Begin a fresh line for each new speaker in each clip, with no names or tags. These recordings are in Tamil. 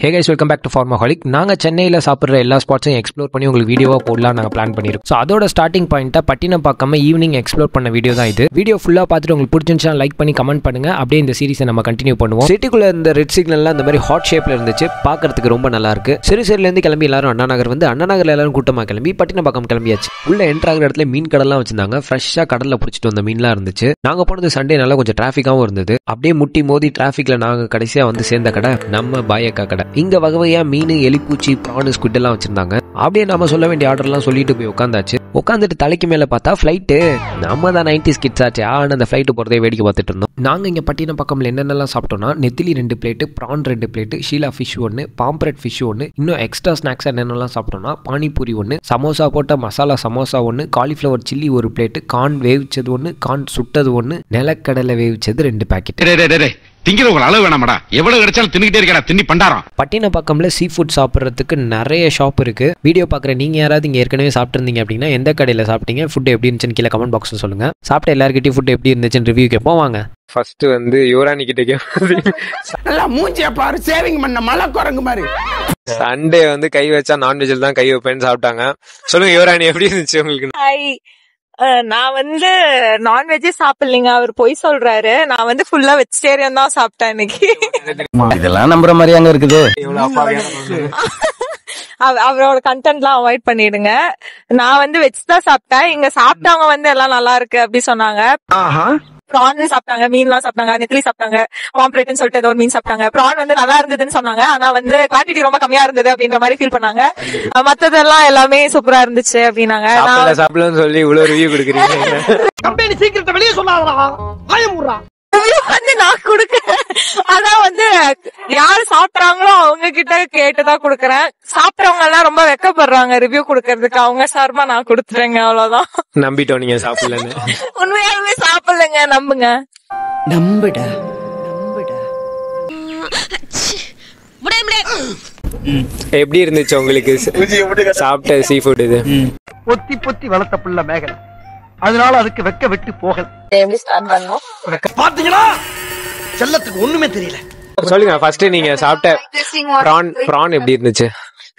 Hey guys, welcome back to Farmaholic. நாங்க சென்னையில சாப்பிடுற எல்லா ஸ்பாட்ஸையும் எக்ஸ்ப்ளோர் பண்ணி உங்களுக்கு வீடியோவா போடலாம் நாங்க பிளான் பண்ணிருக்கோம். சோ அதோட ஸ்டார்டிங் பாயிண்டா பட்டினப்பாக்கம் ஈவினிங் எக்ஸ்ப்ளோர் பண்ண வீடியோ தான் இது. வீடியோ ஃபுல்லா பார்த்துட்டு உங்களுக்கு பிடிச்சிருந்தா லைக் பண்ணி கமெண்ட் பண்ணுங்க. அப்படியே இந்த சீரிஸை நம்ம கண்டினியூ பண்ணுவோம். சிட்டிக்குள்ள இந்த ரெட் சிக்னல்லாம் இந்த மாதிரி ஹாட் ஷேப்ல இருந்துச்சு. பார்க்கிறதுக்கு ரொம்ப நல்லா இருக்கு. சிறுசேரில இருந்து கிளம்பி எல்லாரும் அண்ணா நகர் வந்து அண்ணா நகர்ல எல்லாரும் கூட்டமா கிளம்பி பட்டினப்பாக்கம் கிளம்பியாச்சு. உள்ள என்டர் ஆகிற இடத்துல மீன் கடல்லாம் வச்சிருந்தாங்க. ஃப்ரெஷ்ஷா கடல்ல பிடிச்சிட்டு வந்த மீன்லாம் இருந்துச்சு. நாங்க போனது சண்டே நல்லா கொஞ்சம் டிராஃபிக்காவும் இருந்தது. அப்படியே முட்டி மோதி டிராஃபிக்ல நாங்க கடைசியா வந்து சேர்ந்த கடை நம்ம பாயக்கா கடை. இங்க வகையா மீன், எலிப்பூச்சி, பிரான், ஸ்குவிட் எல்லாம் வச்சிருந்தாங்க. அப்படியே நாம சொல்ல வேண்டிய ஆர்டர்லாம் சொல்லிட்டு போய் உட்காந்தாச்சு. உட்காந்துட்டு தலைக்கு மேல பார்த்தா ஃபிளைட்டு. நம்ம தான் 90s கிட்ஸ் ஆச்சு. ஆனா அந்த ஃபிளைட் போறதே வேடிக்கை பார்த்துட்டு இருந்தோம். நாங்க இங்க பட்டினப்பாக்கம்ல என்னென்னலாம் சாப்பிட்டோம்னா நெத்திலி 2 பிளேட், பிரான் 2 பிளேட், ஷீலா ஃபிஷ் 1, பாம்பரெட் ஃபிஷ் 1, இன்னும் எக்ஸ்ட்ரா ஸ்நாக்ஸ் என்னென்னலாம் சாப்பிட்டோம்னா பானிபூரி 1, சமோசா போட்ட masala samosa 1, cauliflower chilli 1 plate, corn வேவிச்சது 1, கார்ன் சுட்டது 1, நிலக்கடலை வேவிச்சது 2 பாக்கெட்.
திங்கிறவங்க அளவு வேணாமடா, எவ்வளவு கிடைச்சாலும் தின்னுக்கிட்டே இருக்கா தின்னி பண்டாரம்.
பட்டினப்பாக்கம்ல சீ ஃபுட் சாப்பிட்றதுக்கு நிறைய ஷாப் இருக்கு. வீடியோ பார்க்குற நீங்க யாராவது இங்க ஏற்கனவே சாப்பிட்டுருந்தீங்க அப்படின்னா எந்த கடையில் சாப்பிட்டீங்க, ஃபுட் எப்படி இருந்துச்சுன்னு கீழே கமெண்ட் பாக்ஸ் சொல்லுங்க. சாப்பிட்ட எல்லாருக்கிட்டையும் ஃபுட் எப்படி இருந்துச்சுன்னு ரிவ்யூ கேட்போம் வாங்க. ஃபர்ஸ்ட் வந்து யுவராணி கிட்ட
நல்லா மூஞ்சிய பாரு, சேவிங் பண்ண மலை குரங்கு மாதிரி.
சண்டே வந்து கை வச்சா நான்வெஜ்ல தான் கை வைப்பேன்னு சாப்பிட்டாங்க. சொல்லுங்க யுவராணி எப்படி இருந்துச்சு உங்களுக்கு?
நான் வந்து நான்வெஜ்ஜே சாப்பிடலீங்க, அவர் பொய் சொல்றாரு. நான் வந்து ஃபுல்லா வெஜிடேரியன் தான் சாப்பிட்டேன் இன்னைக்கு.
இதெல்லாம் நம்புற மாதிரி அங்க இருக்குது.
அவரோட கண்டென்ட்லாம் அவாய்ட் பண்ணிடுங்க. நான் வந்து வெஜ் தான் சாப்பிட்டேன். இங்க சாப்பிட்டவங்க வந்து எல்லாம் நல்லா இருக்கு அப்படி சொன்னாங்க. ப்ரான் சாப்பிட்டாங்க, மீன்லாம் சாப்பிட்டாங்க, நெத்திலி சாப்பிட்டாங்க, பாம்பரெட்னு சொல்லிட்டு ஏதோ ஒரு மீன் சாப்பிட்டாங்க. ப்ரான் வந்து நல்லா இருந்ததுன்னு சொன்னாங்க. ஆனா வந்து குவான்டிட்டி ரொம்ப கம்மியா இருந்தது அப்படின்ற மாதிரி ஃபீல் பண்ணாங்க. மத்ததெல்லாம் எல்லாமே சூப்பரா இருந்துச்சு அப்படின்னாங்க.
சாப்பிடலாம்னு சொல்லி இவ்வளவு ரிவ்யூ கொடுக்குறீங்க.
கம்பெனி சீக்கிரத்தை வெளியே சொல்லாதடா, ஆயமுறா
வந்து நான் குடுக்கறேன். அதான் வந்து யாரு சாப்பிடுறாங்களோ அவங்க கிட்ட கேட்டுதான் குடுக்கறேன். சாப்பிடறவங்க எல்லாம் ரொம்ப வெக்கப்படுறாங்க ரிவ்யூ குடுக்கறதுக்கு. அவங்க சார்பா நான் கொடுத்துறேங்க, அவ்வளவுதான்.
நம்பிட்டோம் நீங்க சாப்பிடலன்னு.
உண்மையாலுமே சாப்பிடலங்க, நம்புங்க.
நம்புடா.
எப்படி இருந்துச்சு உங்களுக்கு சாப்பிட்ட சீ ஃபுட்? இது
பொத்தி பொத்தி வளர்த்த புள்ள மேகலை, அதனால அதுக்கு வெக்க விட்டு போகல.
எப்படி ஸ்டார்ட் பண்ணோம்
பாத்தீங்களா, செல்லத்துக்கு ஒண்ணுமே தெரியல.
சொல்லுங்க ஃபர்ஸ்ட் நீங்க சாப்பிட்ட பிரான் எப்படி இருந்துச்சு?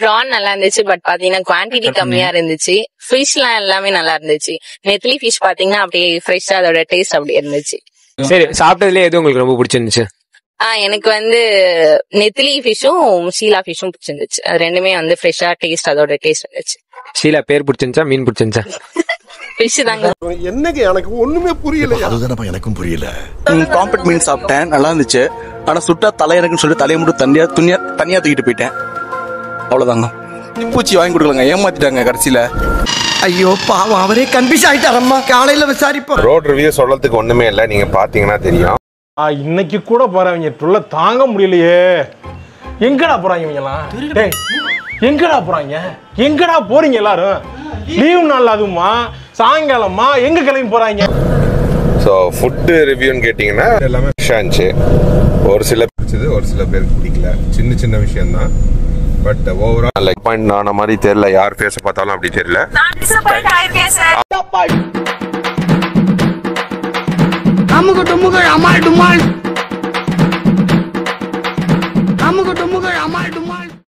ப்ரான் நல்லா இருந்துச்சு, பட் பாத்தீங்கன்னா குவான்டிட்டி கம்மியா இருந்துச்சு. ஃபிஷ் எல்லாம் எல்லாமே நல்லா இருந்துச்சு. நெத்திலி ஃபிஷ் பாத்தீங்கன்னா அப்படியே ஃப்ரெஷ்ஷா அதோட டேஸ்ட் அப்படியே இருந்துச்சு.
சரி, சாப்பிட்டதுல எது உங்களுக்கு ரொம்ப பிடிச்சிருந்துச்சு?
எனக்கு வந்து நெத்திலி ஃபிஷ்ஷும் ஷீலா ஃபிஷ்ஷும் பிடிச்சிருந்துச்சு. அது ரெண்டுமே வந்து ஃப்ரெஷ்ஷா டேஸ்ட் அதோட டேஸ்ட் இருந்துச்சு.
ஷீலா பேர் பிடிச்சிருந்துச்சா மீன் பிடிச்சிருந்துச்சா?
ஃபிஷ் தாங்க.
என்னங்க எனக்கு ஒண்ணுமே புரியல. அதுதானப்பா எனக்கும் புரியல.
பாம்பெட் மீன் சாப்பிட்டேன், நல்லா இருந்துச்சு. ஆனா சுட்டா தலை எனக்குன்னு சொல்லிட்டு தலையை மட்டும் தனியா தூக்கிட்டு போயிட்டேன். அவ்வளவுதாங்க. பூச்சி வாங்கி கொடுக்கலங்க, ஏமாத்திட்டாங்க கடைசியில.
ஐயோ பாவம், அவரே கன்ஃபியூஸ் ஆயிட்டாரம்மா. காலையில விசாரிப்போம்.
ரோட் ரிவ்யூ சொல்றதுக்கு ஒண்ணுமே இல்ல, நீங்க பாத்தீங்கன்னா தெரியும்.
இன்னைக்கு கூட போறவங்க டுள்ள தாங்க முடியலையே. எங்கடா போறாங்க இவங்கலாம்? டேய் எங்கடா போறாங்க? எங்கடா போறீங்க எல்லாரும்? லீவ் நாள் அதுமா சாயங்காலமா எங்க கிளம்பி போறாங்க?
சோ ஃபுட் ரிவ்யூன்னு கேட்டீங்கன்னா எல்லாமே ஷான்ச்சு. ஒரு சில பிடிச்சது, ஒரு சில பேருக்கு பிடிக்கல. சின்ன சின்ன விஷயம் தான், பட் ஓவரால் லைக் பாயிண்ட் ஆன மாதிரி தெரியல. யார் பேச பார்த்தாலும் அப்படி தெரியல.
அமுக டுமுக அமால் டுமால், அமுக டுமுக அமால் டுமால்.